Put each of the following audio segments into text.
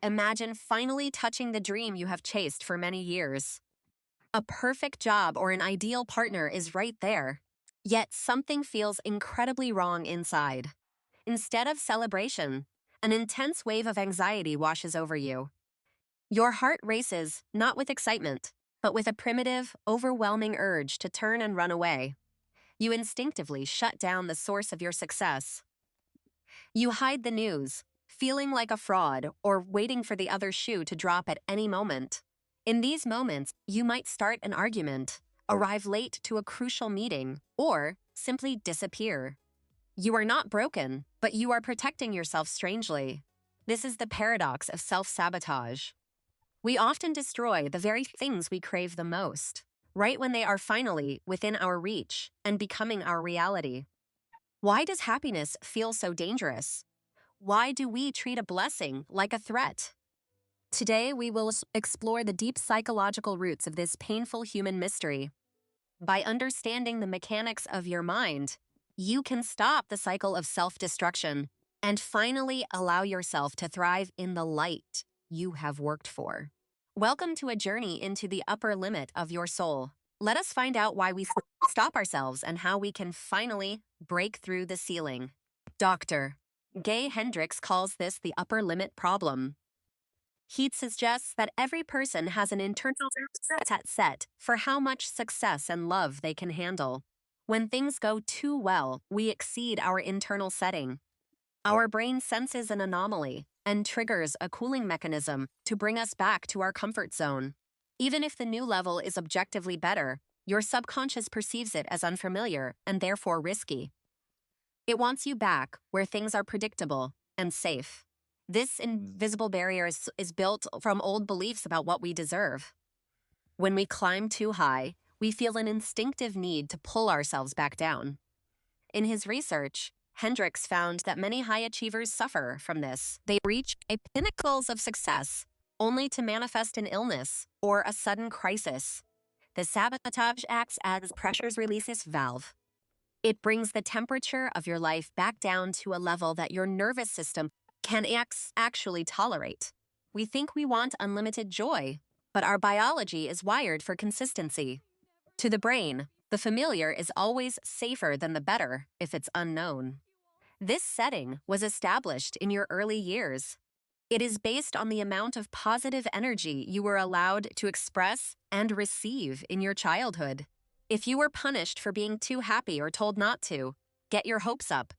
Imagine finally touching the dream you have chased for many years. A perfect job or an ideal partner is right there. Yet something feels incredibly wrong inside. Instead of celebration, an intense wave of anxiety washes over you. Your heart races, not with excitement, but with a primitive, overwhelming urge to turn and run away. You instinctively shut down the source of your success. You hide the news, feeling like a fraud or waiting for the other shoe to drop at any moment. In these moments, you might start an argument, arrive late to a crucial meeting, or simply disappear. You are not broken, but you are protecting yourself strangely. This is the paradox of self-sabotage. We often destroy the very things we crave the most, right when they are finally within our reach and becoming our reality. Why does happiness feel so dangerous? Why do we treat a blessing like a threat? Today, we will explore the deep psychological roots of this painful human mystery. By understanding the mechanics of your mind, you can stop the cycle of self-destruction and finally allow yourself to thrive in the light you have worked for. Welcome to a journey into the upper limit of your soul. Let us find out why we stop ourselves and how we can finally break through the ceiling. Dr. Gay Hendricks calls this the upper limit problem. He suggests that every person has an internal set for how much success and love they can handle. When things go too well, we exceed our internal setting. Our brain senses an anomaly and triggers a cooling mechanism to bring us back to our comfort zone. Even if the new level is objectively better, your subconscious perceives it as unfamiliar and therefore risky. It wants you back where things are predictable and safe. This invisible barrier is built from old beliefs about what we deserve. When we climb too high, we feel an instinctive need to pull ourselves back down. In his research, Hendricks found that many high achievers suffer from this. They reach a pinnacles of success only to manifest an illness or a sudden crisis. The sabotage acts as pressure's releases valve. It brings the temperature of your life back down to a level that your nervous system can actually tolerate. We think we want unlimited joy, but our biology is wired for consistency. To the brain, the familiar is always safer than the better if it's unknown. This setting was established in your early years. It is based on the amount of positive energy you were allowed to express and receive in your childhood. If you were punished for being too happy or told not to, get your hopes up.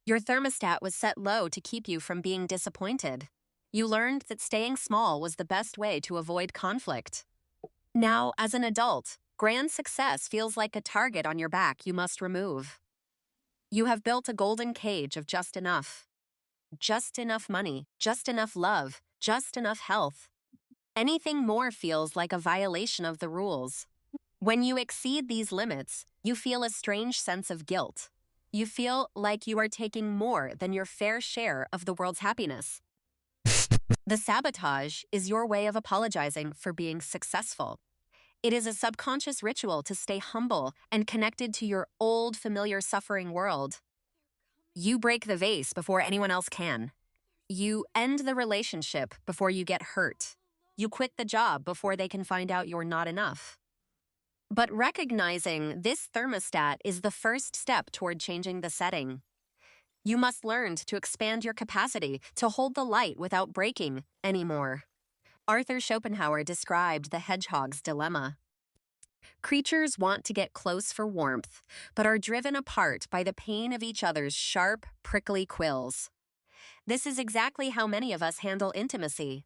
Your thermostat was set low to keep you from being disappointed. You learned that staying small was the best way to avoid conflict. Now, as an adult, grand success feels like a target on your back you must remove. You have built a golden cage of just enough money, just enough love, just enough health. Anything more feels like a violation of the rules. When you exceed these limits, you feel a strange sense of guilt. You feel like you are taking more than your fair share of the world's happiness. The sabotage is your way of apologizing for being successful. It is a subconscious ritual to stay humble and connected to your old, familiar, suffering world. You break the vase before anyone else can. You end the relationship before you get hurt. You quit the job before they can find out you're not enough. But recognizing this thermostat is the first step toward changing the setting. You must learn to expand your capacity to hold the light without breaking anymore. Arthur Schopenhauer described the hedgehog's dilemma. Creatures want to get close for warmth, but are driven apart by the pain of each other's sharp, prickly quills. This is exactly how many of us handle intimacy.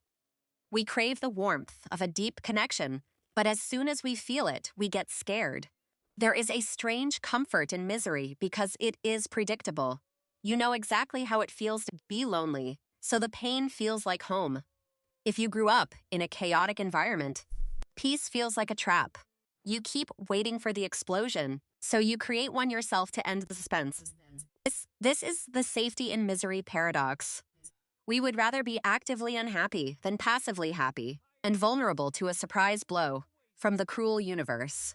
We crave the warmth of a deep connection, but as soon as we feel it, we get scared. There is a strange comfort in misery because it is predictable. You know exactly how it feels to be lonely, so the pain feels like home. If you grew up in a chaotic environment, peace feels like a trap. You keep waiting for the explosion, so you create one yourself to end the suspense. This is the safety and misery paradox. We would rather be actively unhappy than passively happy and vulnerable to a surprise blow from the cruel universe.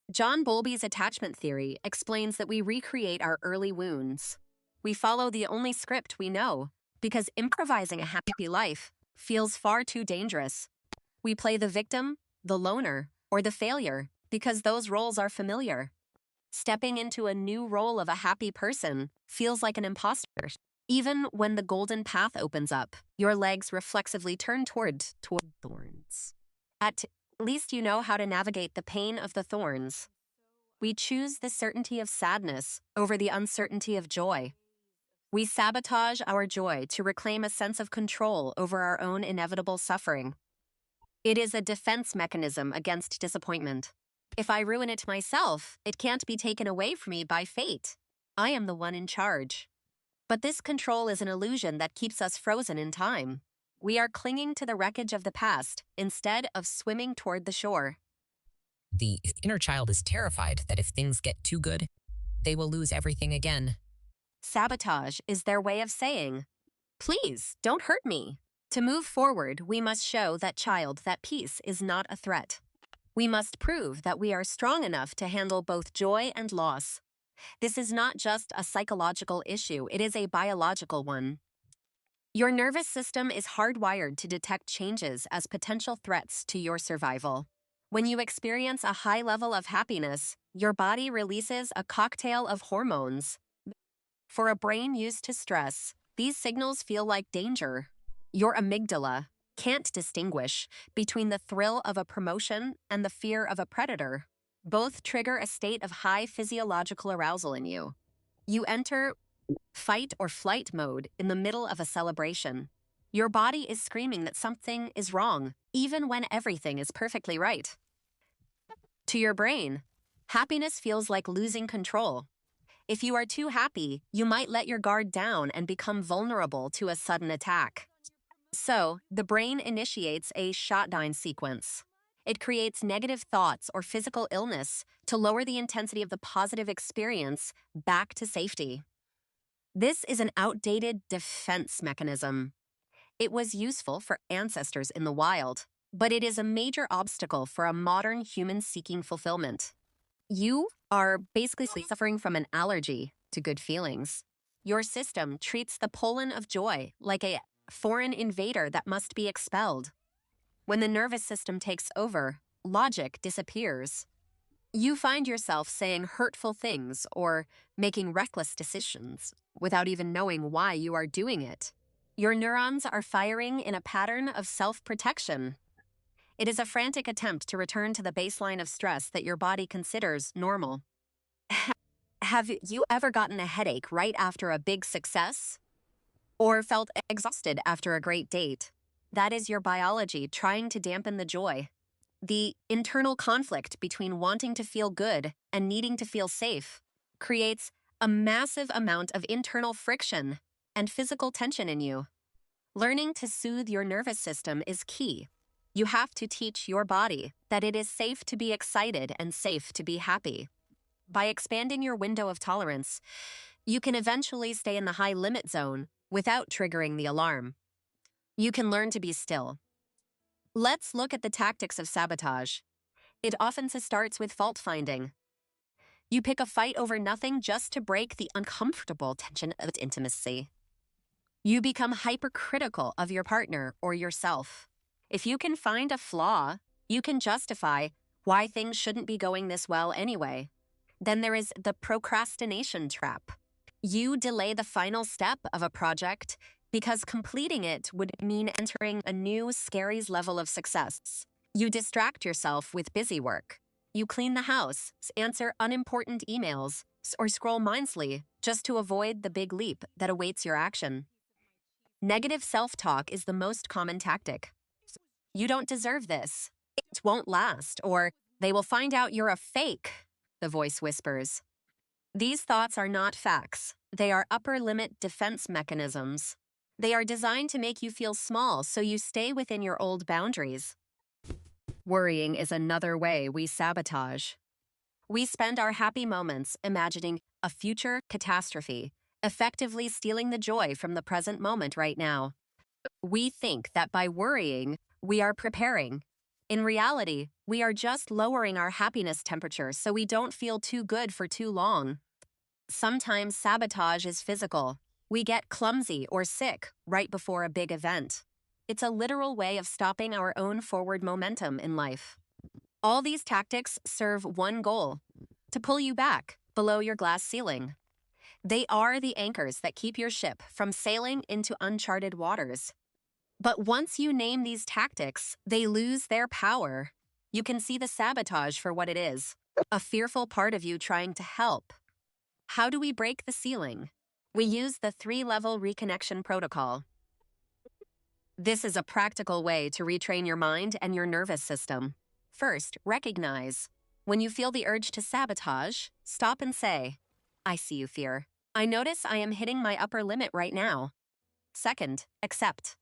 John Bowlby's attachment theory explains that we recreate our early wounds. We follow the only script we know, because improvising a happy life feels far too dangerous. We play the victim, the loner, or the failure because those roles are familiar. Stepping into a new role of a happy person feels like an imposter. Even when the golden path opens up, your legs reflexively turn toward thorns. At least you know how to navigate the pain of the thorns. We choose the certainty of sadness over the uncertainty of joy. We sabotage our joy to reclaim a sense of control over our own inevitable suffering. It is a defense mechanism against disappointment. If I ruin it myself, it can't be taken away from me by fate. I am the one in charge. But this control is an illusion that keeps us frozen in time. We are clinging to the wreckage of the past instead of swimming toward the shore. The inner child is terrified that if things get too good, they will lose everything again. Sabotage is their way of saying, "Please, don't hurt me." To move forward, we must show that child that peace is not a threat. We must prove that we are strong enough to handle both joy and loss. This is not just a psychological issue, it is a biological one. Your nervous system is hardwired to detect changes as potential threats to your survival. When you experience a high level of happiness, your body releases a cocktail of hormones. For a brain used to stress, these signals feel like danger. Your amygdala can't distinguish between the thrill of a promotion and the fear of a predator. Both trigger a state of high physiological arousal in you. You enter fight or flight mode in the middle of a celebration. Your body is screaming that something is wrong, even when everything is perfectly right. To your brain, happiness feels like losing control. If you are too happy, you might let your guard down and become vulnerable to a sudden attack. So, the brain initiates a shutdown sequence. It creates negative thoughts or physical illness to lower the intensity of the positive experience back to safety. This is an outdated defense mechanism. It was useful for ancestors in the wild, but it is a major obstacle for a modern human seeking fulfillment. You are basically suffering from an allergy to good feelings. Your system treats the pollen of joy like a foreign invader that must be expelled. When the nervous system takes over, logic disappears. You find yourself saying hurtful things or making reckless decisions without even knowing why you are doing it. Your neurons are firing in a pattern of self-protection. It is a frantic attempt to return to the baseline of stress that your body considers normal. Have you ever gotten a headache right after a big success? Or felt exhausted after a great date? That is your biology trying to dampen the joy. The internal conflict between wanting to feel good and needing to feel safe creates a massive amount of internal friction and physical tension in you. Learning to soothe your nervous system is key. You have to teach your body that it is safe to be excited and safe to be happy. By expanding your window of tolerance, you can eventually stay in the high limit zone without triggering the alarm. You can learn to be still. Let's look at the tactics of sabotage. It often starts with fault finding. You pick a fight over nothing just to break the uncomfortable tension of intimacy. You become hypercritical of your partner or yourself. If you can find a flaw, you can justify why things shouldn't be going this well anyway. Then there is the procrastination trap. You delay the final step of a project because completing it would mean entering a new, scary level of success. You distract yourself with busy work. You clean the house, answer unimportant emails, or scroll mindlessly just to avoid the big leap that awaits your action. Negative self-talk is the most common tactic. You don't deserve this. It won't last, or they will find out you're a fake, the voice whispers. These thoughts are not facts. They are upper limit defense mechanisms. They are designed to make you feel small so you stay within your old boundaries. Worrying is another way we sabotage. We spend our happy moments imagining a future catastrophe, effectively stealing the joy from the present moment right now. We think that by worrying, we are preparing. In reality, we are just lowering our happiness temperature so we don't feel too good for too long. Sometimes sabotage is physical. We get clumsy or sick right before a big event. It's a literal way of stopping our own forward momentum in life. All these tactics serve one goal: to pull you back below your glass ceiling. They are the anchors that keep your ship from sailing into uncharted waters. But once you name these tactics, they lose their power. You can see the sabotage for what it is: a fearful part of you trying to help. How do we break the ceiling? We use the 3-level reconnection protocol. This is a practical way to retrain your mind and your nervous system. First, recognize. When you feel the urge to sabotage, stop and say, "I see you, fear. I notice I am hitting my upper limit right now." Second, accept.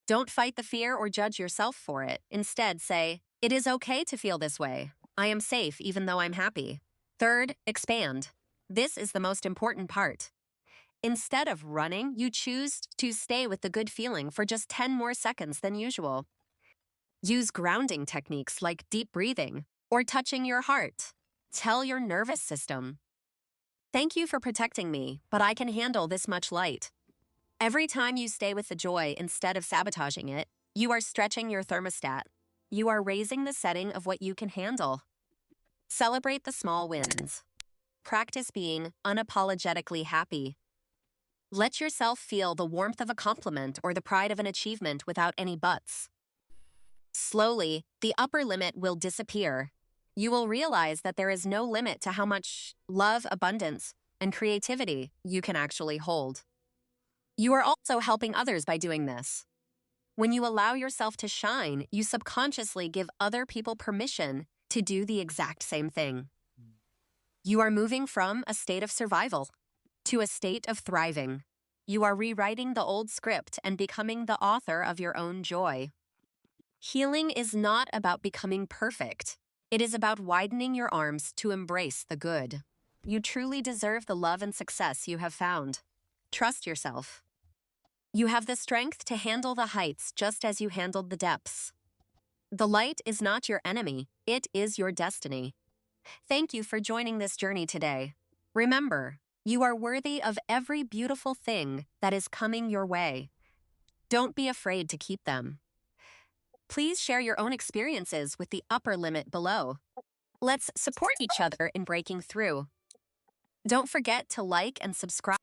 Don't fight the fear or judge yourself for it. Instead, say, "It is okay to feel this way. I am safe even though I'm happy." Third, expand. This is the most important part. Instead of running, you choose to stay with the good feeling for just 10 more seconds than usual. Use grounding techniques like deep breathing or touching your heart. Tell your nervous system, "Thank you for protecting me, but I can handle this much light." Every time you stay with the joy instead of sabotaging it, you are stretching your thermostat. You are raising the setting of what you can handle. Celebrate the small wins. Practice being unapologetically happy. Let yourself feel the warmth of a compliment or the pride of an achievement without any buts. Slowly, the upper limit will disappear. You will realize that there is no limit to how much love, abundance, and creativity you can actually hold. You are also helping others by doing this. When you allow yourself to shine, you subconsciously give other people permission to do the exact same thing. You are moving from a state of survival to a state of thriving. You are rewriting the old script and becoming the author of your own joy. Healing is not about becoming perfect. It is about widening your arms to embrace the good. You truly deserve the love and success you have found. Trust yourself. You have the strength to handle the heights just as you handled the depths. The light is not your enemy, it is your destiny. Thank you for joining this journey today. Remember, you are worthy of every beautiful thing that is coming your way. Don't be afraid to keep them. Please share your own experiences with the upper limit below. Let's support each other in breaking through. Don't forget to like and subscribe.